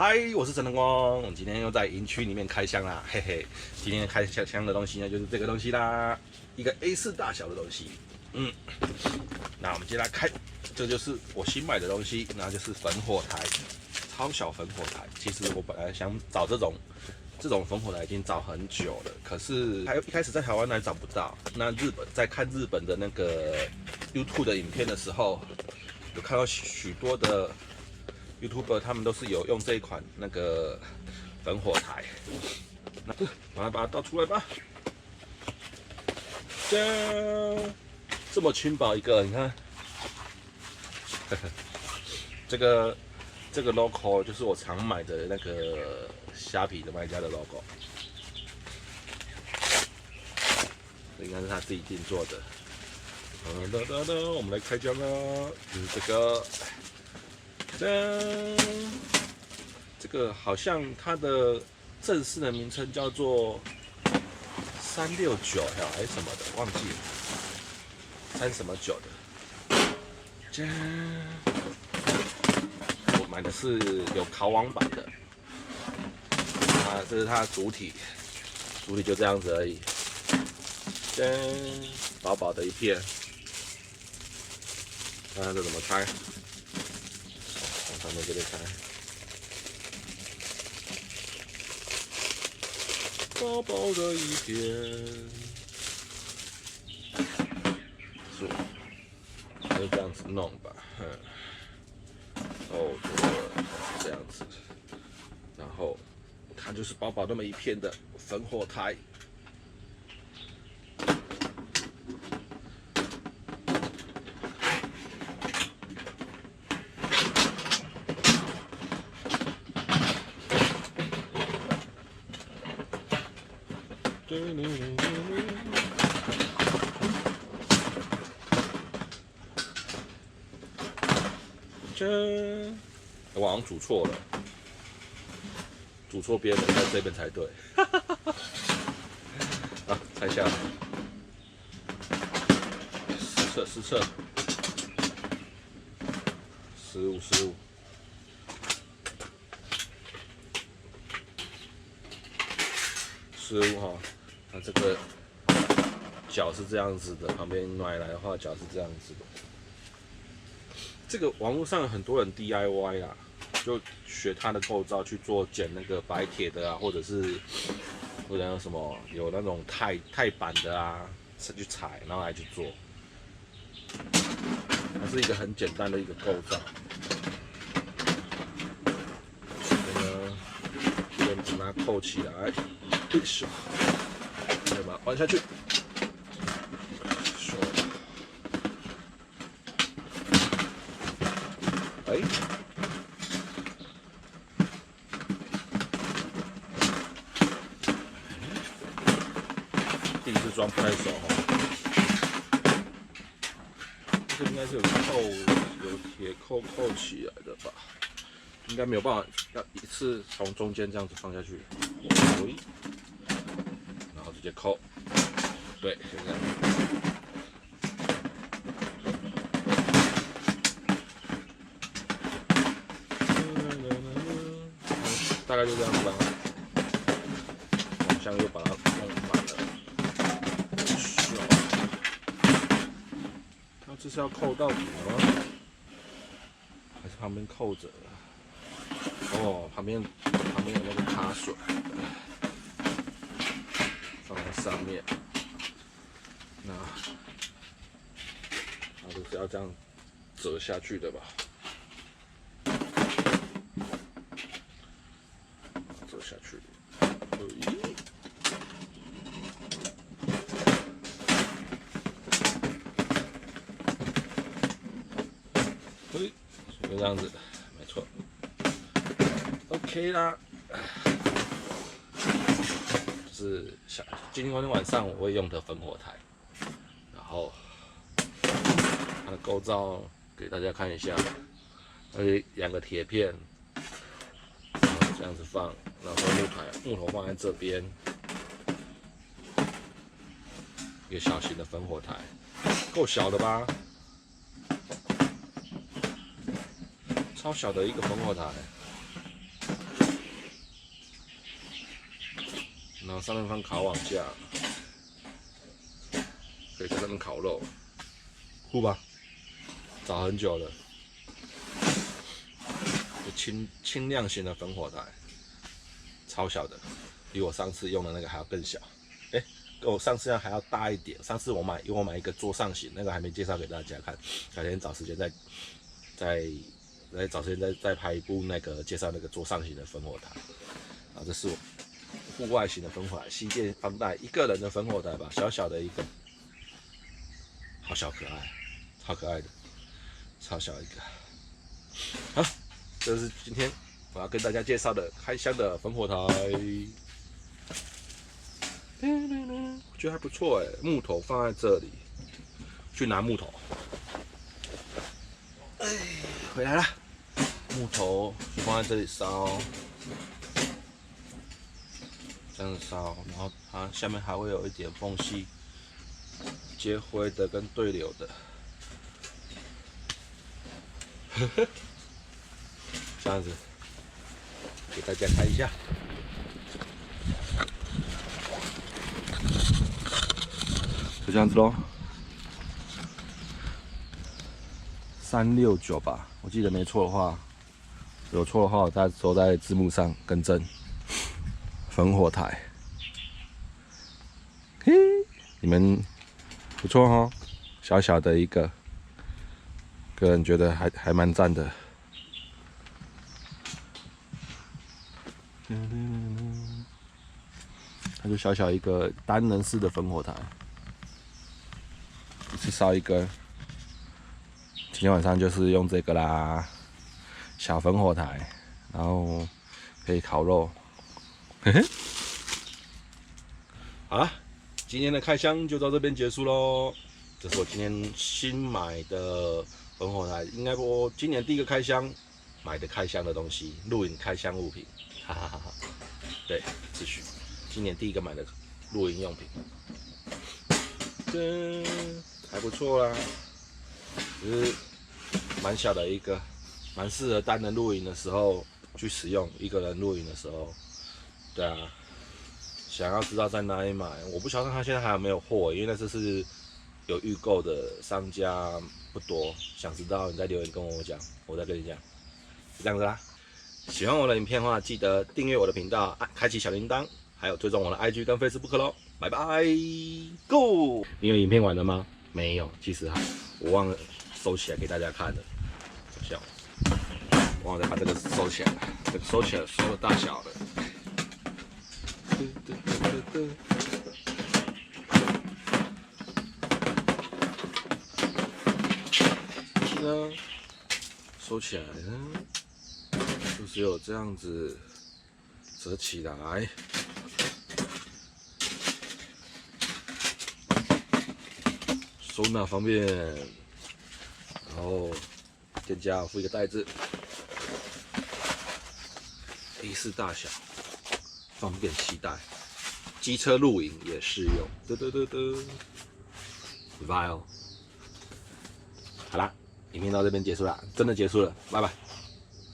嗨，我是陈灯光，我们今天又在营区里面开箱啦，嘿嘿。今天开箱的东西呢，就是这个东西啦，一个 A4 大小的东西。那我们接下来开，这就是我新买的东西，那就是烽火台，超小烽火台。其实我本来想找这种烽火台已经找很久了，可是一开始在台湾还找不到。那在看日本的那个 YouTube 的影片的时候，有看到许多的 YouTuber 他们都是有用这一款那个烽火台，那把它倒出来吧。짠，这么轻薄一个，你看，这个 logo 就是我常买的那个虾皮的卖家的 logo， 这应该是他自己定做的。我们来开箱啊，就是这个。这个好像它的正式的名称叫做369还是什么的，忘记了，3什么9的。我买的是有烤网版的，这是它的主体就这样子而已。薄薄的一片，看看这怎么开。上面这边开，薄薄的一片，是，就这样子弄吧，这样子，然后它就是薄薄那么一片的烽火台。我好像煮错了，煮错边了，在这边才对。好，拆下来，实测，15哈。那这个角是这样子的，旁边买来的话角是这样子的。这个网络上很多人 DIY 啦，就学它的构造去做剪那个白铁的啊，或者有什么有那种钛板的啊，去裁，然后来去做。它是一个很简单的一个构造。这个把它扣起来，再把它弯下去。第一次装不太熟哦，这应该是有铁扣起来的吧？应该没有办法，要一次从中间这样子放下去，然后直接扣。对，就这样。大概就这样子吧。往上又把它弄满了。那这是要扣到底吗？还是旁边扣着？旁边有那个卡榫，放在上面。那就是要这样折下去的吧？折下去。就这样子，没错。OK 啦，就是今天晚上我会用的烽火台，然后它的构造给大家看一下，2个铁片，然后这样子放，然后木头放在这边，一个小型的烽火台，够小的吧？超小的一个烽火台。然后上面放烤网架，可以在上面烤肉，酷吧？找很久了，轻量型的烽火台，超小的，比我上次用的那个还要更小。我上次还要大一点。上次我买一个桌上型，那个还没介绍给大家看，改天找时间再找时间再拍一部那个介绍那个桌上型的烽火台。啊，这是我户外型的烽火台，细件放大一个人的烽火台吧，小小的一个，好小可爱，超可爱的，超小一个。好，这是今天我要跟大家介绍的开箱的烽火台。我觉得还不错哎，木头放在这里，去拿木头。哎，回来了，木头放在这里烧，这样子烧，然后它下面还会有一点缝隙，接灰的跟对流的，这样子给大家看一下。就这样子咯，369吧，我记得没错的话，有错的话我再都在字幕上更正。烽火台，嘿，你们不错哦，小小的一个，个人觉得还蛮赞的。它就小小一个单人式的烽火台。一次烧一根，今天晚上就是用这个啦，小烽火台，然后可以烤肉，嘿嘿。好啦，今天的开箱就到这边结束喽。这是我今天新买的烽火台，应该我今年第一个开箱买的开箱的东西，露营开箱物品，哈哈哈哈。对，继续，今年第一个买的露营用品。还不错啦，只是蛮小的一个，蛮适合单人露营的时候去使用。一个人露营的时候，对啊，想要知道在哪里买，我不晓得他现在还有没有货，因为那次是有预购的，商家不多。想知道你在留言跟我讲，我再跟你讲，就这样子啦。喜欢我的影片的话，记得订阅我的频道，开启小铃铛，还有追踪我的 IG 跟 Facebook 咯。拜拜 ，Go！ 你有影片玩了吗？没有，其实我忘了收起来给大家看了，好笑，忘了把这个收起来了，这个收起来收的大小了。呢，收起来呢，就只有这样子折起来。收纳方便，然后店家附一个袋子，A4大小，方便携带，机车露营也适用。拜拜哦。好啦，影片到这边结束了，真的结束了，拜拜。